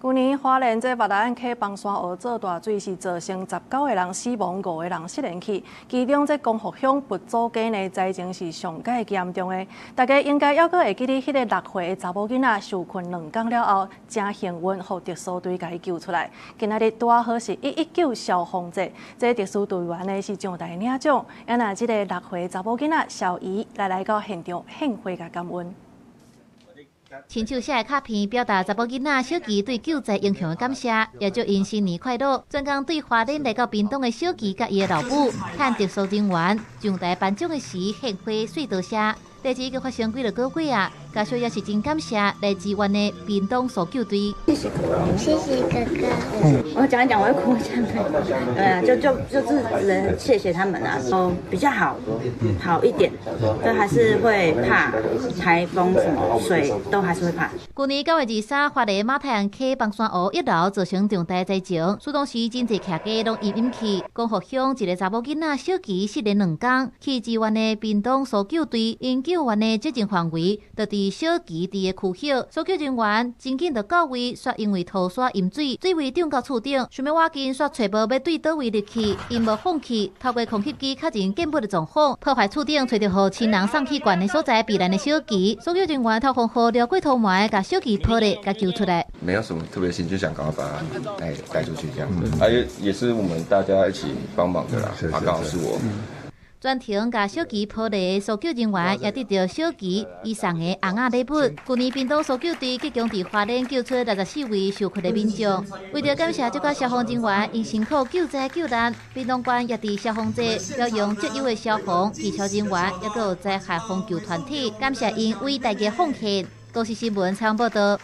去年花莲这八达岸溪崩山河做大水，是造成19个人死亡，5个人失联去。其中这光复乡佛祖间的灾情是上界严重的。大家应该还阁会记得迄个6岁的查某囡仔受困2天了后，真幸运，互特殊队甲伊救出来。今仔日拄好是119消防节，这特殊队员呢是上台领奖，也拿这个6岁查某囡仔小姨来到现场献花甲感恩。 亲手写的卡片，表达查某囡仔小琪对救灾英雄的感谢，也祝因新年快乐。专工对花莲来到屏东的小琪甲伊的老母，看特殊人员上台颁奖的时献花说多谢。代志已经发生几个月啊，家属也是真感谢来支援的屏东搜救队。谢谢哥哥。我讲一讲，我会哭这样子。对啊，就是谢谢他们啊，比较好一点，就还是会怕台风什么水都还是会怕。去年9月23，花莲马太阳溪崩山湖1楼造成重大灾情，苏当时真侪客家拢引起。光复乡一个查某囡仔小琪失联2天，去支援的屏东搜救队因救援的接近范围，就伫小琪伫的区域，搜救人员真紧就到位，却因为涂刷淹水，水位涨到厝顶，想要挖紧，却找无要对倒位入去，因无放弃，透过空气机确认建物的状况，破坏厝顶，找到互亲人送去管的所在避难的小琪，搜救人员透风后撩过头埋，甲小琪抱咧，甲救出来。没有什么特别心，就想赶快把他带出去这样子，也是我们大家一起帮忙的啦，刚好是我。专程甲小琪抱的搜救人员也得到小琪伊送的红仔礼物。去年屏东搜救队即将伫花莲救出64位受困的民众。为着感谢这个消防人员因辛苦救灾救难，屏东县也伫消防节表扬足优的消防、技巧人员，也有灾害防救团体，感谢因为大家奉献。都市新闻采访报道。